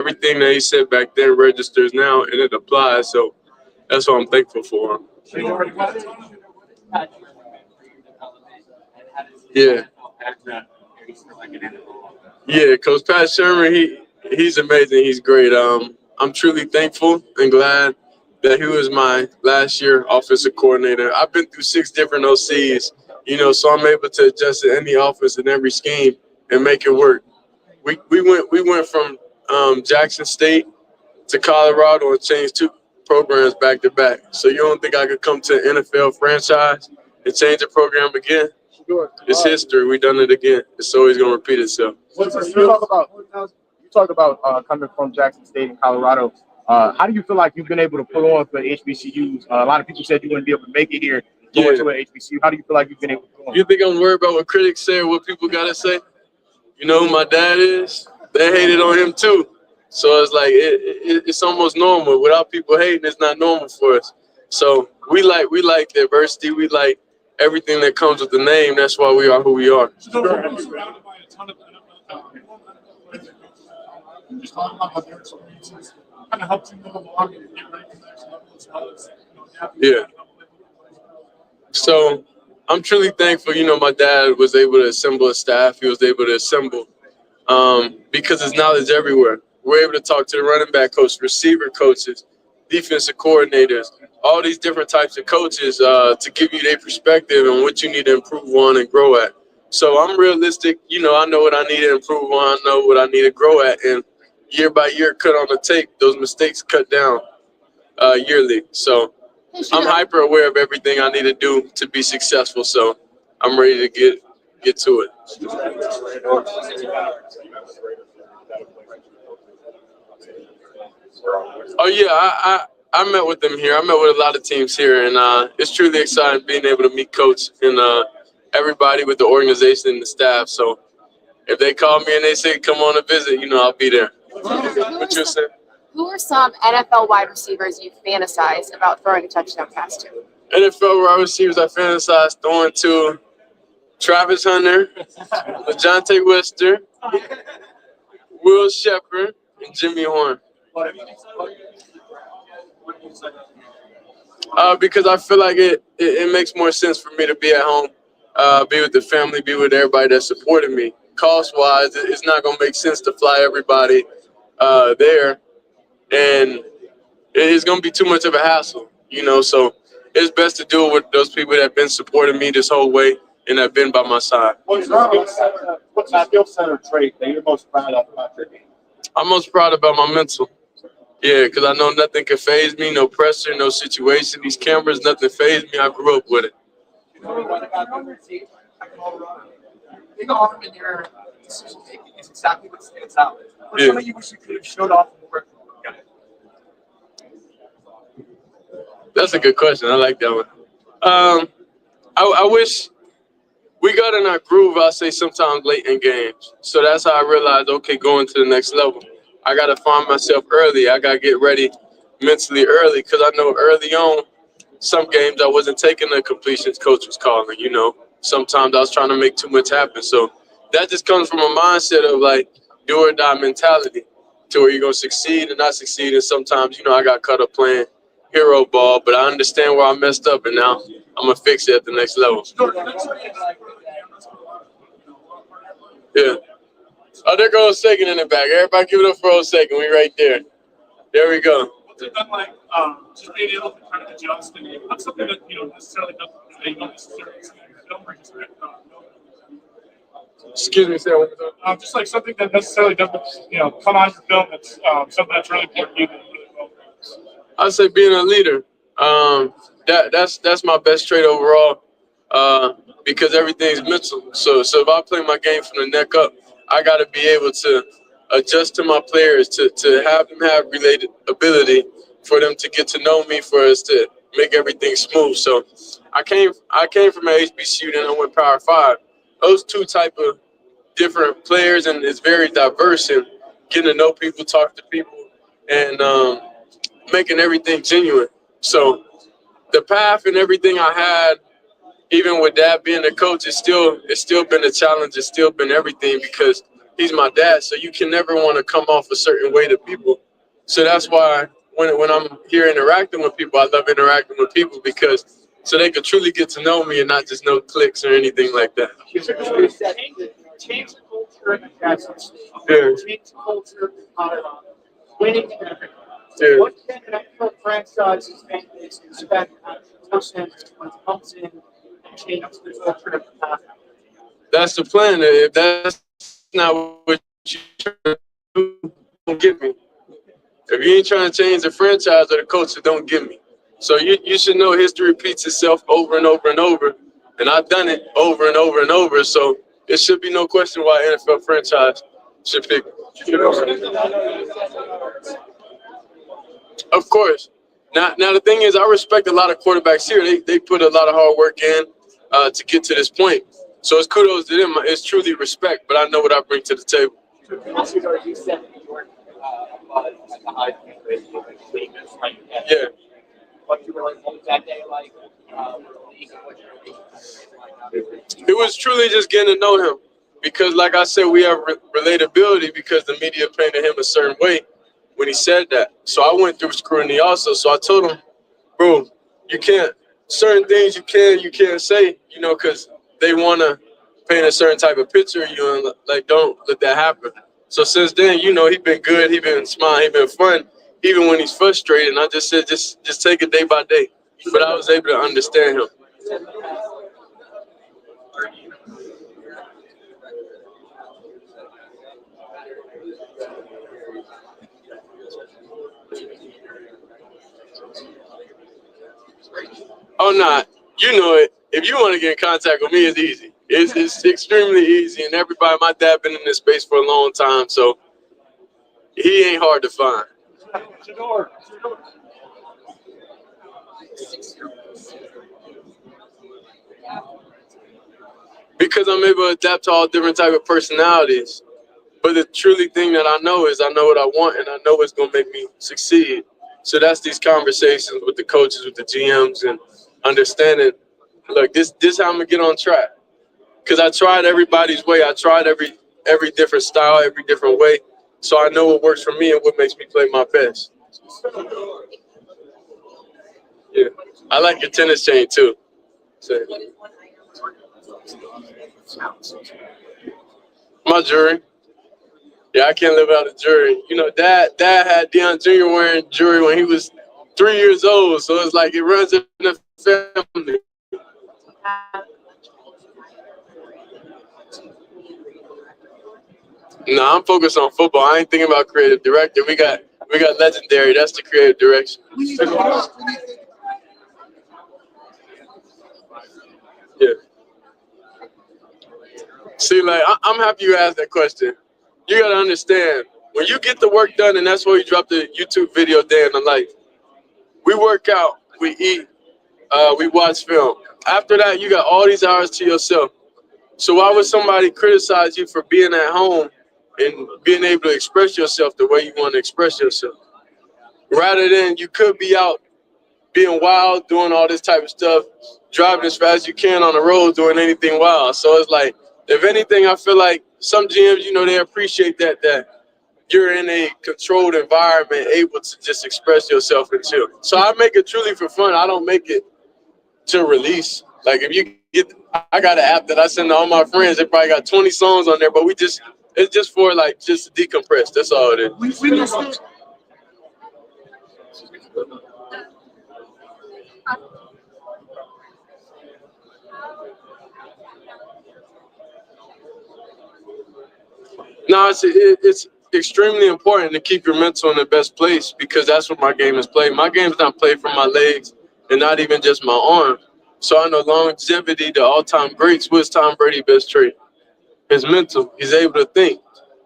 everything that he said back then registers now and it applies. So that's what I'm thankful for him. Yeah. Yeah, Coach Pat Sherman, he's amazing. He's great. I'm truly thankful and glad that he was my last year offensive coordinator. I've been through 6 different OCs, so I'm able to adjust to any offense and every scheme and make it work. We went from Jackson State to Colorado and changed 2 programs back to back. So you don't think I could come to an NFL franchise and change the program again? It's history. We done it again. It's always gonna repeat itself. You talk about coming from Jackson State and Colorado. How do you feel like you've been able to pull on for HBCUs? A lot of people said you wouldn't be able to make it here going to an HBCU. How do you feel like you've been able to pull on? You think I'm worried about what critics say or what people gotta say? You know who my dad is? They hated on him too. So it's like it's almost normal. Without people hating, it's not normal for us. So we like diversity. We like everything that comes with the name. That's why we are who we are. Just talking about their experiences kind of helps you move along and get ready for the next level as well as Yeah. So I'm truly thankful. My dad was able to assemble a staff. He was able to assemble because there's knowledge everywhere. We're able to talk to the running back coach, receiver coaches, defensive coordinators, all these different types of coaches to give you their perspective and what you need to improve on and grow at. So I'm realistic. I know what I need to improve on. I know what I need to grow at. And year by year, cut on the tape, those mistakes cut down yearly. So I'm hyper aware of everything I need to do to be successful. So I'm ready to get to it. Oh yeah, I met with them here. I met with a lot of teams here, and it's truly exciting being able to meet Coach and everybody with the organization and the staff. So if they call me and they say come on a visit, I'll be there. What you say? Who are some NFL wide receivers you fantasize about throwing a touchdown pass to? NFL wide receivers I fantasize throwing to Travis Hunter, LeJontay Wester, Will Shepard, and Jimmy Horn. Because I feel like it makes more sense for me to be at home, be with the family, be with everybody that supported me. Cost-wise, it's not going to make sense to fly everybody there, and it's going to be too much of a hassle, So it's best to do it with those people that have been supporting me this whole way and have been by my side. What's that skill center trait that you're most proud of about your game? I'm most proud about my mental. Yeah, because I know nothing can faze me, no pressure, no situation. These cameras, nothing faze me. I grew up with it. big arm in your decision making is exactly what stands out. What's Yeah. something you wish you could have showed off more? That's a good question. I like that one. I wish we got in our groove, I say sometimes late in games. So that's how I realized, okay, going to the next level. I got to find myself early. I got to get ready mentally early because I know early on, some games I wasn't taking the completions coach was calling. Sometimes I was trying to make too much happen. So that just comes from a mindset of like do or die mentality to where you're going to succeed and not succeed. And sometimes, I got caught up playing hero ball, but I understand where I messed up and now I'm going to fix it at the next level. Yeah. Oh, there goes Sagan in the back. Everybody give it up for Sagan. We right there. There we go. What's it been like just being able to kind of adjust and that's something that you don't necessarily see in film or just Excuse me, say what? just like something that necessarily doesn't come on your film that's something that's really important to you that you really well. I'd say being a leader. That's my best trait overall because everything's mental. So if I play my game from the neck up, I got to be able to adjust to my players, to have them have related ability for them to get to know me, for us to make everything smooth. So I came from a HBCU, then I went Power 5. Those two type of different players, and it's very diverse and getting to know people, talk to people, and making everything genuine. So the path and everything I had, even with Dad being a coach, it's still been a challenge. It's still been everything because he's my dad. So you can never want to come off a certain way to people. So that's why when I'm here interacting with people, I love interacting with people because so they could truly get to know me and not just know clicks or anything like that. Change the culture in the Jackson State. Yeah. Change the culture in Colorado. Winning and everything. Yeah. What can an NFL franchise's fan base expect out of a person when it comes in and changes the culture of the town? That's the plan. If that's not what you do, don't get me. If you ain't trying to change the franchise or the culture, don't get me. So you should know history repeats itself over and over and over. And I've done it over and over and over. So it should be no question why NFL franchise should pick me. Of course. Now the thing is, I respect a lot of quarterbacks here. They put a lot of hard work in to get to this point. So it's kudos to them. It's truly respect, but I know what I bring to the table. You said New York was at the high point famous, right? Yeah. What you really what was that day like? It was truly just getting to know him because, like I said, we have relatability because the media painted him a certain way when he said that. So I went through scrutiny also. So I told him, bro, you can't, certain things you can't say, because they want to paint a certain type of picture of you and like, don't let that happen. So since then, he been good, he been smiling, he been fun, even when he's frustrated. And I just said, just take it day by day. But I was able to understand him. Oh, nah, you know it. If you want to get in contact with me, it's easy. It's extremely easy. And everybody, my dad been in this space for a long time, so he ain't hard to find. Shedeur. Because I'm able to adapt to all different type of personalities. But the truly thing that I know is I know what I want and I know what's going to make me succeed. So that's these conversations with the coaches, with the GMs, and understanding, look, this how I'm going to get on track. Because I tried everybody's way. I tried every different style, every different way. So I know what works for me and what makes me play my best. Yeah. I like your tennis chain, too. So, my jewelry. Yeah, I can't live without a jewelry. Dad had Deion Jr. wearing jewelry when he was 3 years old. So it's like it runs in the family. No, I'm focused on football. I ain't thinking about creative director. We got legendary. That's the creative direction. Yeah. See, like I'm happy you asked that question. You gotta understand when you get the work done, and that's why you drop the YouTube video day in the life. We work out, we eat, we watch film. After that, you got all these hours to yourself. So why would somebody criticize you for being at home and being able to express yourself the way you want to express yourself? Rather than you could be out being wild, doing all this type of stuff, driving as fast as you can on the road, doing anything wild. So it's like, if anything, I feel like some GMs, they appreciate that you're in a controlled environment, able to just express yourself and chill. So I make it truly for fun. I don't make it to release. Like if you get, I got an app that I send to all my friends. They probably got 20 songs on there, but it's just for like just to decompress. That's all it is. No, it's extremely important to keep your mental in the best place because that's what my game is played. My game's not played from my legs and not even just my arm. So I know longevity, the all-time greats, what's Tom Brady's best trait? His mental. He's able to think.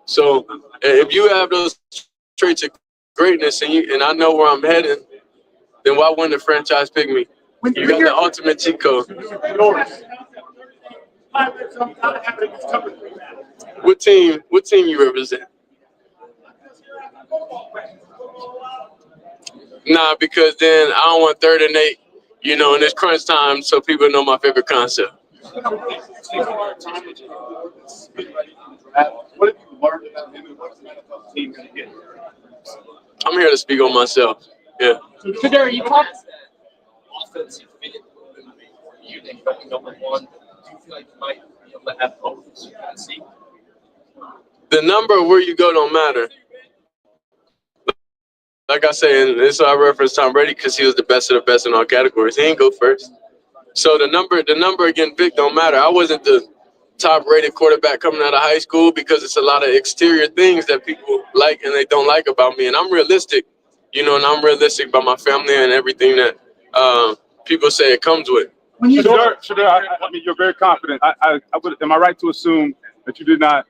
So if you have those traits of greatness and I know where I'm heading, then why wouldn't the franchise pick me? You got the ultimate cheat code. What team you represent? Nah, because then I don't want 3rd and 8, in this crunch time so people know my favorite concept. What have you learned about him and what's the NFL team going to get? I'm here to speak on myself. Yeah. Shedeur, you talked offensive fit. I mean, for you, they going number one. Do you feel like you might be able to have both as you can see? The number where you go don't matter. Like I say, and this I reference Tom Brady because he was the best of the best in all categories. He didn't go first. So the number again, big don't matter. I wasn't the top rated quarterback coming out of high school because it's a lot of exterior things that people like and they don't like about me. And I'm realistic, and I'm realistic about my family and everything that people say it comes with. Shedeur, I mean, you're very confident. Am I right to assume that you did not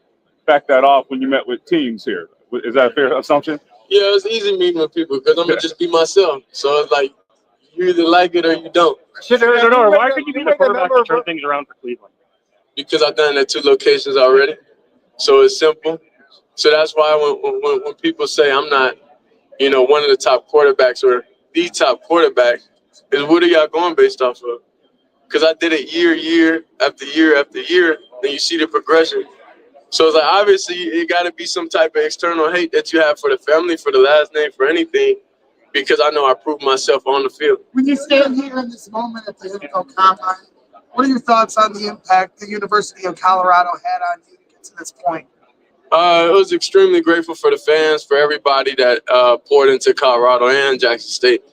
back that off when you met with teams here? Is that a fair assumption? Yeah, it's easy meeting with people because I'm going to just be myself. So it's like you either like it or you don't. Shedeur, why could you be the quarterback to turn things around for Cleveland? Because I've done it at 2 locations already. So it's simple. So that's why when people say I'm not, one of the top quarterbacks or the top quarterback, is what are y'all going based off of? Because I did it year after year after year, and you see the progression. So it's like obviously it got to be some type of external hate that you have for the family, for the last name, for anything, because I know I proved myself on the field. When you stand here in this moment at the NFL Combine, what are your thoughts on the impact the University of Colorado had on you to get to this point? I was extremely grateful for the fans, for everybody that poured into Colorado and Jackson State.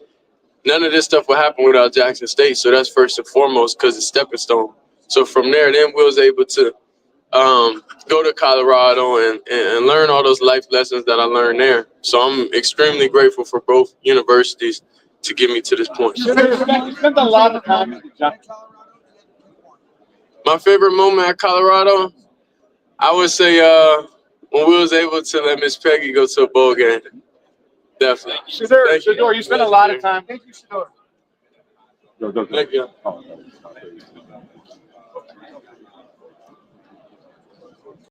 None of this stuff would happen without Jackson State, so that's first and foremost because it's stepping stone. So from there, then we was able to go to Colorado and learn all those life lessons that I learned there. So I'm extremely grateful for both universities to get me to this point. You spent a lot of time in Jackson. My favorite moment at Colorado, I would say when we was able to let Miss Peggy go to a bowl game. Definitely. Shedeur, you spent a lot of time. Thank you, Shedeur. Go. Thank you. Oh,